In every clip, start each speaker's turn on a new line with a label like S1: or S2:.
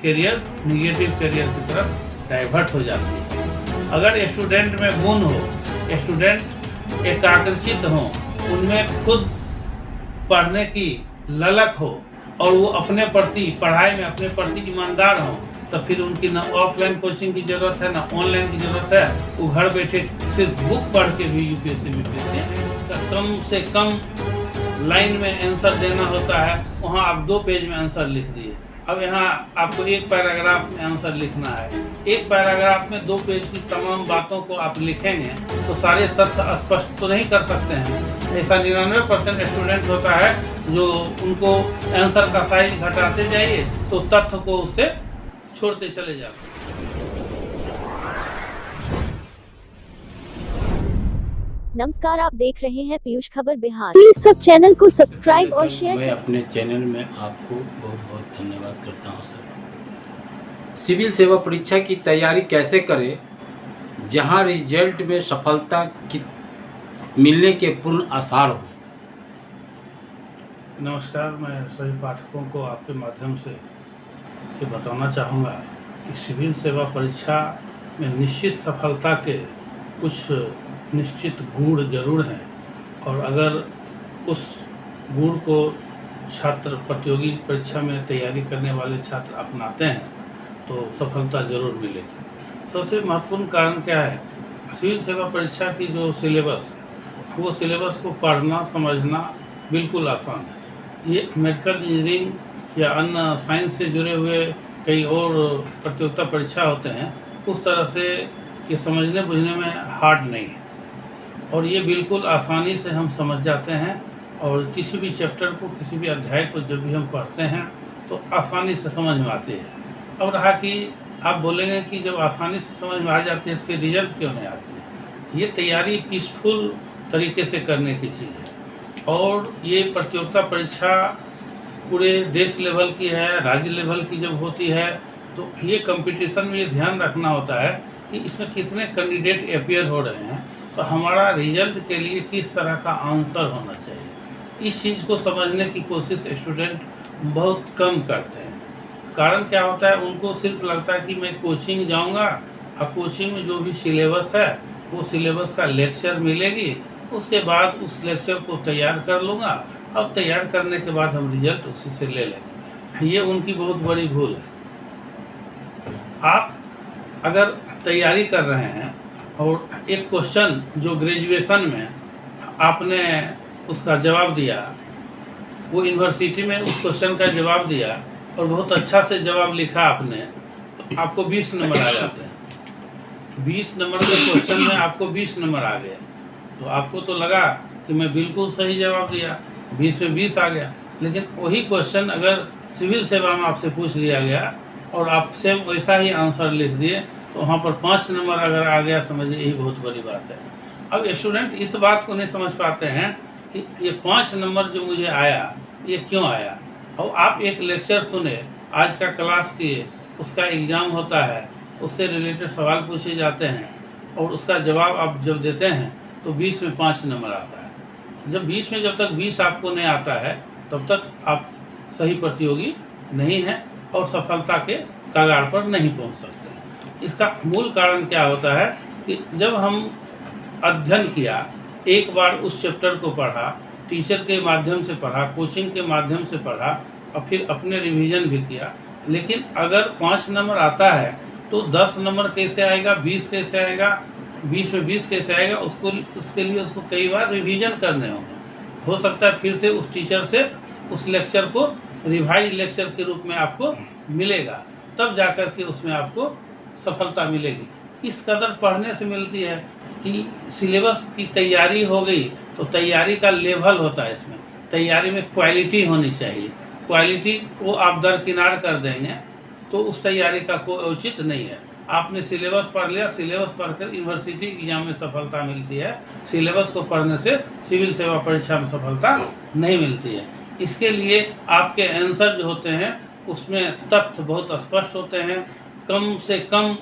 S1: Career negative career की तरफ divert हो जाती है। अगर स्टूडेंट में गुण हो, स्टूडेंट एकाग्रचित हो, उनमें खुद पढ़ने की ललक हो और वो अपने प्रति पढ़ाई में अपने प्रति ईमानदार हो, तो फिर उनकी ना ऑफलाइन कोचिंग की ज़रूरत है ना ऑनलाइन की ज़रूरत है। वो घर बैठे सिर्फ बुक पढ़ के भी यूपीएससी कम से कम लाइन में आंसर देना होता है, वहाँ आप 2 पेज में आंसर लिख दिए। अब यहाँ आपको एक पैराग्राफ में आंसर लिखना है। एक पैराग्राफ में 2 पेज की तमाम बातों को आप लिखेंगे तो सारे तथ्य स्पष्ट तो नहीं कर सकते हैं। ऐसा 99% स्टूडेंट होता है जो उनको आंसर का साइज घटाते जाइए तो तथ्य को उससे छोड़ते चले जाते हैं।
S2: नमस्कार, आप देख रहे हैं पीयूष खबर बिहार। प्लीज सब चैनल को सब्सक्राइब और शेयर।
S3: मैं अपने चैनल में आपको बहुत बहुत धन्यवाद करता हूं सर। सिविल सेवा परीक्षा की तैयारी कैसे करें जहां रिजल्ट में सफलता की मिलने के पूर्ण आसार हो।
S1: नमस्कार, मैं सभी पाठकों को आपके माध्यम से ये बताना चाहूँगा कि सिविल सेवा परीक्षा में निश्चित सफलता के कुछ निश्चित गुण जरूर हैं, और अगर उस गुण को छात्र प्रतियोगी परीक्षा में तैयारी करने वाले छात्र अपनाते हैं तो सफलता जरूर मिलेगी। सबसे महत्वपूर्ण कारण क्या है, सिविल सेवा परीक्षा की जो सिलेबस, वो सिलेबस को पढ़ना समझना बिल्कुल आसान है। ये मेडिकल इंजीनियरिंग या अन्य साइंस से जुड़े हुए कई और प्रतियोगिता परीक्षा होते हैं, उस तरह से ये समझने बुझने में हार्ड नहीं है, और ये बिल्कुल आसानी से हम समझ जाते हैं। और किसी भी चैप्टर को, किसी भी अध्याय को जब भी हम पढ़ते हैं तो आसानी से समझ में आती है। अब रहा कि आप बोलेंगे कि जब आसानी से समझ में आ जाती है तो फिर रिजल्ट क्यों नहीं आती है। ये तैयारी पीसफुल तरीके से करने की चीज़ है, और ये प्रतियोगिता परीक्षा पूरे देश लेवल की है, राज्य लेवल की जब होती है तो ये कंपटीशन में ये ध्यान रखना होता है कि इसमें कितने कैंडिडेट अपियर हो रहे हैं, तो हमारा रिजल्ट के लिए किस तरह का आंसर होना चाहिए। इस चीज़ को समझने की कोशिश स्टूडेंट बहुत कम करते हैं। कारण क्या होता है, उनको सिर्फ लगता है कि मैं कोचिंग जाऊंगा और कोचिंग में जो भी सिलेबस है वो सिलेबस का लेक्चर मिलेगी, उसके बाद उस लेक्चर को तैयार कर लूँगा, अब तैयार करने के बाद हम रिजल्ट उसी से ले लेंगे। ये उनकी बहुत बड़ी भूल है। आप अगर तैयारी कर रहे हैं और एक क्वेश्चन जो ग्रेजुएशन में आपने उसका जवाब दिया, वो यूनिवर्सिटी में उस क्वेश्चन का जवाब दिया और बहुत अच्छा से जवाब लिखा आपने, तो आपको 20 नंबर आ जाते हैं। 20 नंबर के क्वेश्चन में आपको 20 नंबर आ गए, तो आपको तो लगा कि मैं बिल्कुल सही जवाब दिया, 20 में 20 आ गया। लेकिन वही क्वेश्चन अगर सिविल सेवा में आपसे पूछ लिया गया और आप सेम वैसा ही आंसर लिख दिए तो वहाँ पर 5 नंबर अगर आ गया, समझिए यही बहुत बड़ी बात है। अब स्टूडेंट इस बात को नहीं समझ पाते हैं कि ये 5 नंबर जो मुझे आया ये क्यों आया। और आप एक लेक्चर सुने, आज का क्लास किए, उसका एग्ज़ाम होता है, उससे रिलेटेड सवाल पूछे जाते हैं और उसका जवाब आप जब देते हैं तो 20 में 5 नंबर आता है। जब 20 में जब तक 20 आपको नहीं आता है तब तक आप सही प्रतियोगी नहीं हैं और सफलता के कगार पर नहीं पहुंच सकते। इसका मूल कारण क्या होता है कि जब हम अध्ययन किया, एक बार उस चैप्टर को पढ़ा, टीचर के माध्यम से पढ़ा, कोचिंग के माध्यम से पढ़ा और फिर अपने रिवीजन भी किया, लेकिन अगर 5 नंबर आता है तो 10 नंबर कैसे आएगा, 20 कैसे आएगा, 20 में 20 कैसे आएगा, उसके लिए उसको कई बार रिवीजन करने होंगे। हो सकता है फिर से उस टीचर से उस लेक्चर को रिवाइज लेक्चर के रूप में आपको मिलेगा, तब जाकर के उसमें आपको सफलता मिलेगी। इस कदर पढ़ने से मिलती है कि सिलेबस की तैयारी हो गई तो तैयारी का लेवल होता है। इसमें तैयारी में क्वालिटी होनी चाहिए। क्वालिटी को आप दरकिनार कर देंगे तो उस तैयारी का कोई औचित्य नहीं है। आपने सिलेबस पढ़ लिया, सिलेबस पढ़कर यूनिवर्सिटी एग्जाम में सफलता मिलती है, सिलेबस को पढ़ने से सिविल सेवा परीक्षा में सफलता नहीं मिलती है। इसके लिए आपके आंसर जो होते हैं उसमें तथ्य बहुत स्पष्ट होते हैं। कम से कम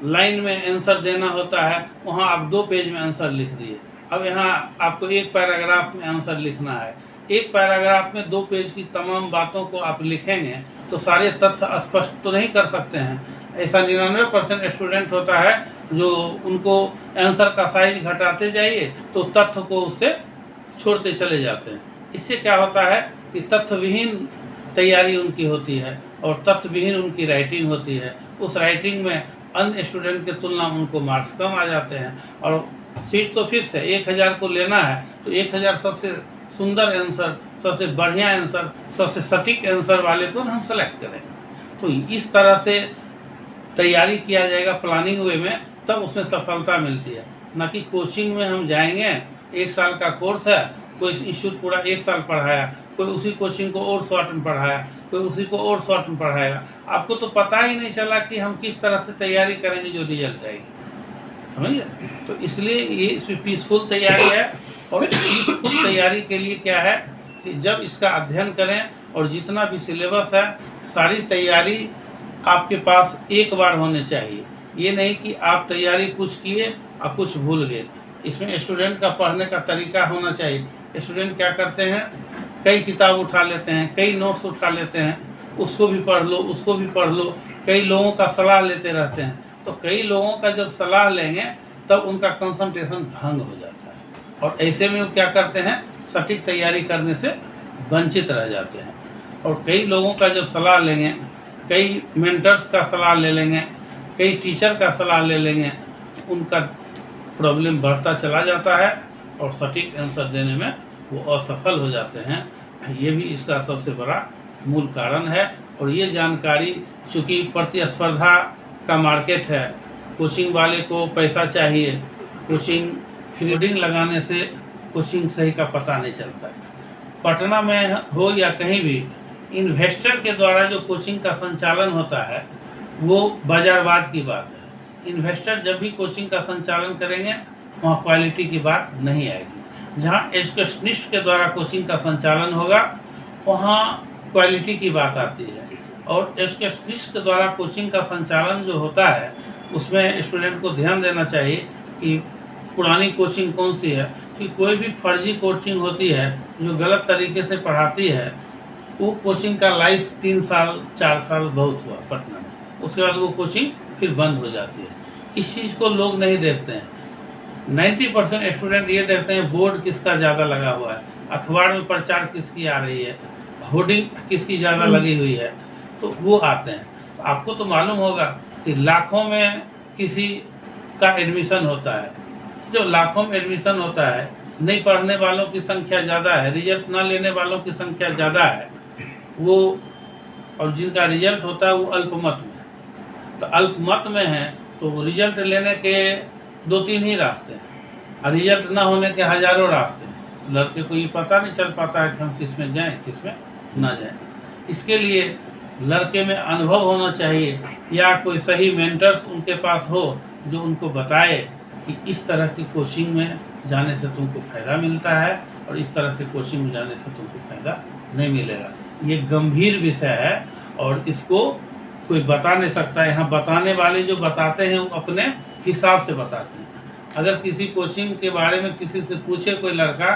S1: लाइन में आंसर देना होता है, वहाँ आप 2 पेज में आंसर लिख दिए। अब यहाँ आपको एक पैराग्राफ में आंसर लिखना है। एक पैराग्राफ में 2 पेज की तमाम बातों को आप लिखेंगे तो सारे तथ्य स्पष्ट तो नहीं कर सकते हैं। ऐसा 99% स्टूडेंट होता है जो उनको आंसर का साइज घटाते जाइए तो तथ्य को उससे छोड़ते चले जाते हैं। इससे क्या होता है कि तथ्यविहीन तैयारी उनकी होती है और तथ्यविहीन उनकी राइटिंग होती है। उस राइटिंग में अन्य स्टूडेंट की तुलना में उनको मार्क्स कम आ जाते हैं और सीट तो फिक्स है, 1000 को लेना है तो 1000 सबसे सुंदर आंसर, सबसे बढ़िया आंसर, सबसे सटीक आंसर वाले को हम सेलेक्ट करेंगे। तो इस तरह से तैयारी किया जाएगा प्लानिंग वे में, तब उसमें सफलता मिलती है। ना कि कोचिंग में हम जाएंगे, 1 साल का कोर्स है, कोई इंस्टीट्यूट पूरा 1 साल पढ़ाया, कोई उसी कोचिंग को और शॉर्ट में पढ़ाया, कोई उसी को और शॉर्ट में पढ़ाएगा। आपको तो पता ही नहीं चला कि हम किस तरह से तैयारी करेंगे जो रिजल्ट आएगी, समझिए। तो इसलिए ये इसमें पीसफुल तैयारी है। और पीसफुल तैयारी के लिए क्या है कि जब इसका अध्ययन करें और जितना भी सिलेबस है सारी तैयारी आपके पास एक बार होने चाहिए। ये नहीं कि आप तैयारी कुछ किए और कुछ भूल गए। इसमें स्टूडेंट का पढ़ने का तरीका होना चाहिए। स्टूडेंट क्या करते हैं, कई किताब उठा लेते हैं, कई नोट्स उठा लेते हैं, उसको भी पढ़ लो, उसको भी पढ़ लो, कई लोगों का सलाह लेते रहते हैं। तो कई लोगों का जब सलाह लेंगे तब उनका कंसंट्रेशन भंग हो जाता है और ऐसे में वो क्या करते हैं, सटीक तैयारी करने से वंचित रह जाते हैं। और कई लोगों का जब सलाह लेंगे, कई मेंटर्स का सलाह ले लेंगे, कई टीचर का सलाह ले लेंगे, उनका प्रॉब्लम बढ़ता चला जाता है और सटीक आंसर देने में वो असफल हो जाते हैं। ये भी इसका सबसे बड़ा मूल कारण है। और ये जानकारी, चूँकि प्रतिस्पर्धा का मार्केट है, कोचिंग वाले को पैसा चाहिए, कोचिंग फीडिंग लगाने से कोचिंग सही का पता नहीं चलता है। पटना में हो या कहीं भी इन्वेस्टर के द्वारा जो कोचिंग का संचालन होता है वो बाजारवाद की बात है। इन्वेस्टर जब भी कोचिंग का संचालन करेंगे वहाँ क्वालिटी की बात नहीं आएगी। जहाँ एजुकेशनिस्ट के द्वारा कोचिंग का संचालन होगा वहाँ क्वालिटी की बात आती है। और एजुकेशनिस्ट के द्वारा कोचिंग का संचालन जो होता है उसमें स्टूडेंट को ध्यान देना चाहिए कि पुरानी कोचिंग कौन सी है। कि कोई भी फर्जी कोचिंग होती है जो गलत तरीके से पढ़ाती है, वो कोचिंग का लाइफ 3 साल 4 साल बहुत हुआ पटना में, उसके बाद वो कोचिंग फिर बंद हो जाती है। इस चीज़ को लोग नहीं देखते हैं। 90% स्टूडेंट ये देखते हैं बोर्ड किसका ज़्यादा लगा हुआ है, अखबार में प्रचार किसकी आ रही है, होर्डिंग किसकी ज़्यादा लगी हुई है, तो वो आते हैं। तो आपको तो मालूम होगा कि लाखों में किसी का एडमिशन होता है। जो लाखों में एडमिशन होता है, नहीं पढ़ने वालों की संख्या ज़्यादा है, रिजल्ट ना लेने वालों की संख्या ज़्यादा है, वो और जिनका रिजल्ट होता है वो अल्पमत में। तो अल्पमत में है तो रिजल्ट लेने के 2-3 ही रास्ते हैं और रिजल्ट ना होने के हज़ारों रास्ते हैं। लड़के को ये पता नहीं चल पाता है कि हम किस में जाएँ किस में ना जाएँ। इसके लिए लड़के में अनुभव होना चाहिए या कोई सही मेंटर्स उनके पास हो जो उनको बताए कि इस तरह की कोचिंग में जाने से तुमको फ़ायदा मिलता है और इस तरह के कोचिंग में जाने से तुमको फ़ायदा नहीं मिलेगा। ये गंभीर विषय है और इसको कोई बता नहीं सकता। यहाँ बताने वाले जो बताते हैं वो अपने हिसाब से बताते हैं। अगर किसी कोचिंग के बारे में किसी से पूछे कोई लड़का,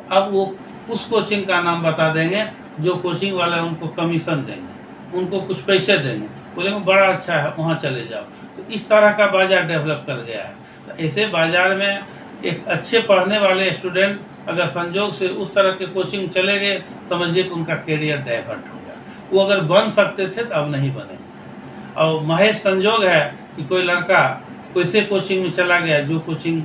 S1: अब वो उस कोचिंग का नाम बता देंगे जो कोचिंग वाले उनको कमीशन देंगे, उनको कुछ पैसे देंगे, बोलेंगे बड़ा अच्छा है वहाँ चले जाओ। तो इस तरह का बाज़ार डेवलप कर गया है। तो ऐसे बाज़ार में एक अच्छे पढ़ने वाले स्टूडेंट अगर संजोग से उस तरह के कोचिंग चले गए, समझिए कि उनका कैरियर डाइवर्ट हो गया। वो अगर बन सकते थे तो अब नहीं बने। और महज संजोग है कि कोई लड़का वैसे कोचिंग में चला गया जो कोचिंग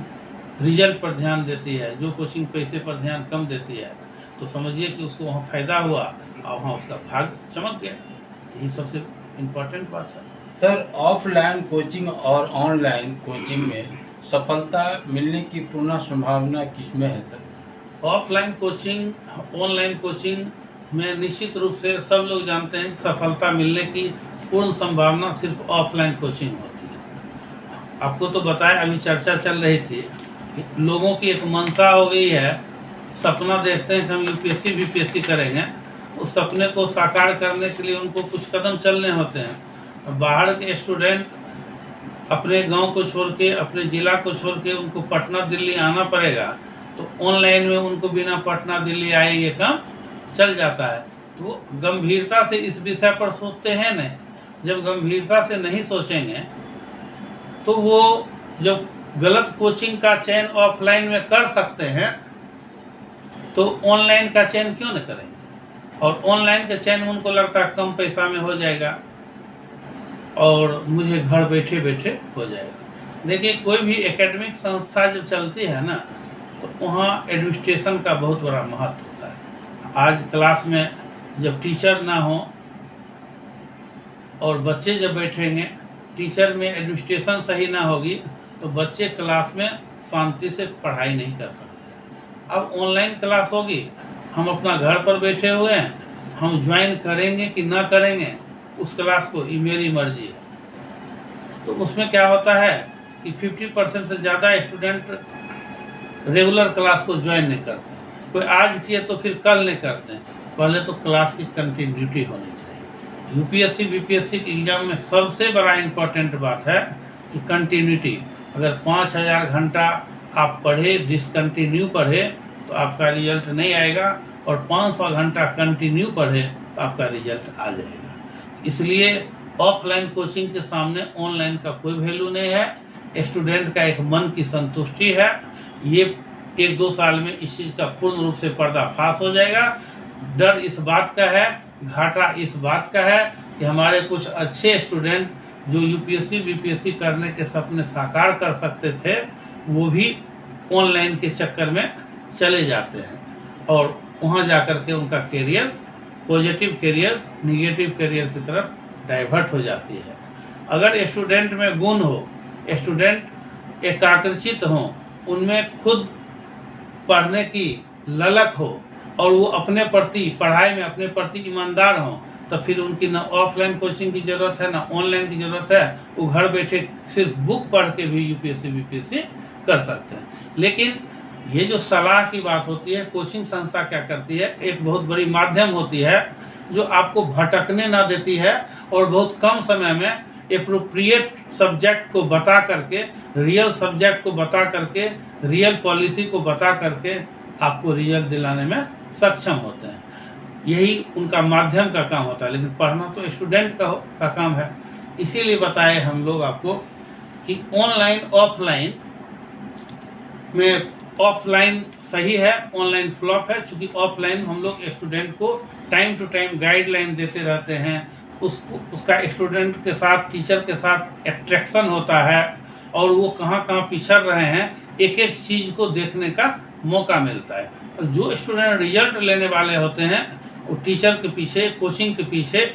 S1: रिजल्ट पर ध्यान देती है, जो कोचिंग पैसे पर ध्यान कम देती है, तो समझिए कि उसको वहाँ फ़ायदा हुआ और वहाँ उसका भाग चमक गया। यही सबसे इम्पोर्टेंट बात है।
S3: सर, ऑफलाइन कोचिंग और ऑनलाइन कोचिंग में सफलता मिलने की पूर्ण संभावना किसमें है sir?
S1: Offline coaching online coaching में निश्चित रूप से सब लोग जानते हैं सफलता मिलने की पूर्ण संभावना सिर्फ ऑफलाइन कोचिंग होती है। आपको तो बताया, अभी चर्चा चल रही थी कि लोगों की एक मंशा हो गई है, सपना देखते हैं कि हम यूपीएससी बीपीएससी करेंगे। उस सपने को साकार करने के लिए उनको कुछ कदम चलने होते हैं। बाहर के स्टूडेंट अपने गांव को छोड़ के, अपने ज़िला को छोड़ के उनको पटना दिल्ली आना पड़ेगा, तो ऑनलाइन में उनको बिना पटना दिल्ली आए ये काम चल जाता है। तो गंभीरता से इस विषय पर सोचते हैं नहीं। जब गंभीरता से नहीं सोचेंगे तो वो जब गलत कोचिंग का चयन ऑफलाइन में कर सकते हैं तो ऑनलाइन का चयन क्यों नहीं करेंगे। और ऑनलाइन का चयन उनको लगता है कम पैसा में हो जाएगा और मुझे घर बैठे बैठे हो जाएगा। देखिए, कोई भी एकेडमिक संस्था जब चलती है ना तो वहाँ एडमिनिस्ट्रेशन का बहुत बड़ा महत्व होता है। आज क्लास में जब टीचर ना हो और बच्चे जब बैठेंगे, टीचर में एडमिनिस्ट्रेशन सही ना होगी तो बच्चे क्लास में शांति से पढ़ाई नहीं कर सकते। अब ऑनलाइन क्लास होगी, हम अपना घर पर बैठे हुए हैं, हम ज्वाइन करेंगे कि ना करेंगे उस क्लास को, ये मेरी मर्जी है। तो उसमें क्या होता है कि 50% से ज़्यादा स्टूडेंट रेगुलर क्लास को ज्वाइन नहीं करते। कोई आज किए तो फिर कल नहीं करते हैं। पहले तो क्लास की कंटिन्यूटी होनी चाहिए। यूपीएससी बीपीएससी के एग्जाम में सबसे बड़ा इम्पोर्टेंट बात है कि कंटिन्यूटी। अगर 5000 घंटा आप पढ़े, डिसकंटिन्यू पढ़े तो आपका रिजल्ट नहीं आएगा, और 500 घंटा कंटिन्यू पढ़े तो आपका रिजल्ट आ जाएगा। इसलिए ऑफलाइन कोचिंग के सामने ऑनलाइन का कोई वैल्यू नहीं है। स्टूडेंट का एक मन की संतुष्टि है। ये 1-2 साल में इस चीज़ का पूर्ण रूप से पर्दाफाश हो जाएगा। डर इस बात का है, घाटा इस बात का है कि हमारे कुछ अच्छे स्टूडेंट जो यूपीएससी बीपीएससी करने के सपने साकार कर सकते थे वो भी ऑनलाइन के चक्कर में चले जाते हैं और वहाँ जाकर के उनका career, positive career negative career की तरफ डाइवर्ट हो जाती है। अगर स्टूडेंट में गुण हो, स्टूडेंट एकाग्रचित हो, उनमें खुद पढ़ने की ललक हो और वो अपने प्रति पढ़ाई में अपने प्रति ईमानदार हों, तो फिर उनकी ना ऑफलाइन कोचिंग की ज़रूरत है ना ऑनलाइन की ज़रूरत है। वो घर बैठे सिर्फ बुक पढ़ के भी यूपीएससी बीपीएससी कर सकते हैं। लेकिन ये जो सलाह की बात होती है, कोचिंग संस्था क्या करती है, एक बहुत बड़ी माध्यम होती है जो आपको भटकने ना देती है और बहुत कम समय में एप्रोप्रिएट सब्जेक्ट को बता करके, रियल सब्जेक्ट को बता करके, रियल पॉलिसी को बता करके आपको रिजल्ट दिलाने में सक्षम होते हैं। यही उनका माध्यम का काम होता है। लेकिन पढ़ना तो स्टूडेंट का काम है। इसीलिए बताए हम लोग आपको कि ऑनलाइन ऑफलाइन में ऑफलाइन सही है, ऑनलाइन फ्लॉप है। चूँकि ऑफलाइन हम लोग स्टूडेंट को टाइम टू टाइम गाइडलाइन देते रहते हैं, उसका स्टूडेंट के साथ, टीचर के साथ अट्रैक्शन होता है और वो कहाँ कहाँ पिछड़ रहे हैं एक एक चीज़ को देखने का मौका मिलता है। और जो स्टूडेंट रिजल्ट लेने वाले होते हैं वो टीचर के पीछे, कोचिंग के पीछे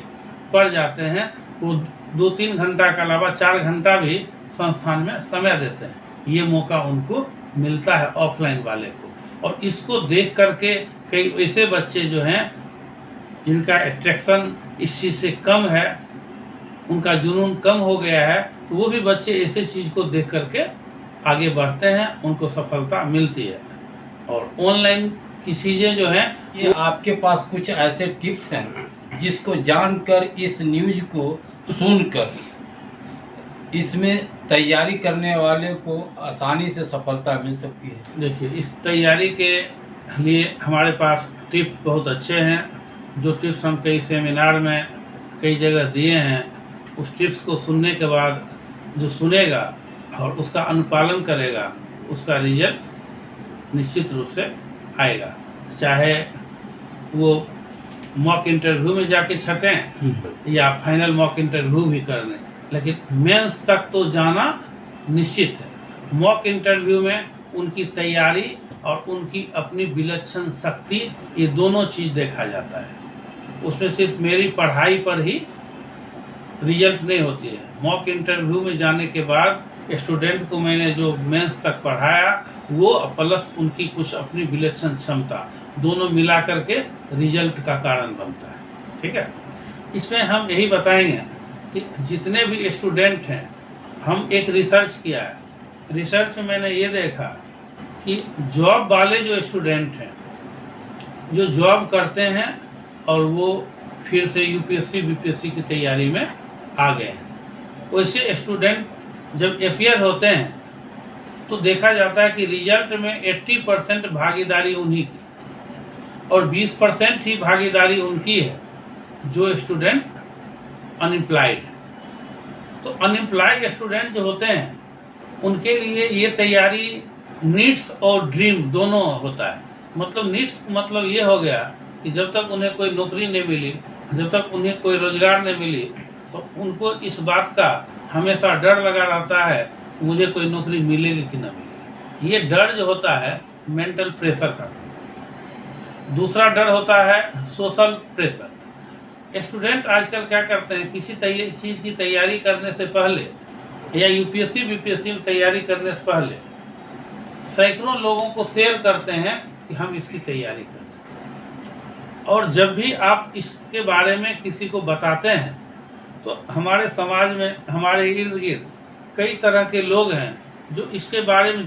S1: पड़ जाते हैं। वो 2-3 घंटा के अलावा 4 घंटा भी संस्थान में समय देते हैं। ये मौका उनको मिलता है ऑफलाइन वाले को। और इसको देख करके कई ऐसे बच्चे जो हैं जिनका अट्रैक्शन इस चीज़ से कम है, उनका जुनून कम हो गया है, तो वो भी बच्चे ऐसे चीज़ को देख करके आगे बढ़ते हैं, उनको सफलता मिलती है। और ऑनलाइन की चीज़ें जो हैं,
S3: ये आपके पास कुछ ऐसे टिप्स हैं जिसको जानकर, इस न्यूज़ को सुनकर इसमें तैयारी करने वाले को आसानी से सफलता मिल सकती है।
S1: देखिए, इस तैयारी के लिए हमारे पास टिप्स बहुत अच्छे हैं। जो टिप्स हम कई सेमिनार में कई जगह दिए हैं, उस टिप्स को सुनने के बाद जो सुनेगा और उसका अनुपालन करेगा उसका रिजल्ट निश्चित रूप से आएगा। चाहे वो मॉक इंटरव्यू में जाके छटें या फाइनल मॉक इंटरव्यू भी कर लें, लेकिन मेंस तक तो जाना निश्चित है। मॉक इंटरव्यू में उनकी तैयारी और उनकी अपनी विलक्षण शक्ति, ये दोनों चीज़ देखा जाता है। उसमें सिर्फ मेरी पढ़ाई पर ही रिजल्ट नहीं होती है। मॉक इंटरव्यू में जाने के बाद स्टूडेंट को मैंने जो मेंस तक पढ़ाया वो प्लस उनकी कुछ अपनी विलक्षण क्षमता, दोनों मिला करके रिजल्ट का कारण बनता है। ठीक है, इसमें हम यही बताएंगे कि जितने भी स्टूडेंट हैं, हम एक रिसर्च किया है। रिसर्च में मैंने ये देखा कि जॉब वाले जो स्टूडेंट हैं, जो जॉब करते हैं और वो फिर से यूपीएससी बीपीएससी की तैयारी में आ गए हैं, वैसे स्टूडेंट जब एफियर होते हैं तो देखा जाता है कि रिजल्ट में 80% भागीदारी उन्हीं की। और 20% ही भागीदारी उनकी है जो स्टूडेंट अनएम्प्लॉयड। तो अनएम्प्लॉयड स्टूडेंट जो होते हैं उनके लिए ये तैयारी नीड्स और ड्रीम दोनों होता है। मतलब नीड्स मतलब ये हो गया कि जब तक उन्हें कोई नौकरी नहीं मिली, जब तक उन्हें कोई रोजगार नहीं मिली, तो उनको इस बात का हमेशा डर लगा रहता है कि मुझे कोई नौकरी मिलेगी कि ना मिलेगी। ये डर जो होता है मेंटल प्रेशर का। दूसरा डर होता है सोशल प्रेशर। स्टूडेंट आजकल क्या करते हैं, किसी चीज़ की तैयारी करने से पहले या यूपीएससी बीपीएससी में तैयारी करने से पहले सैकड़ों लोगों को शेयर करते हैं कि हम इसकी तैयारी करें। और जब भी आप इसके बारे में किसी को बताते हैं तो हमारे समाज में, हमारे इर्द गिर्द कई तरह के लोग हैं जो इसके बारे में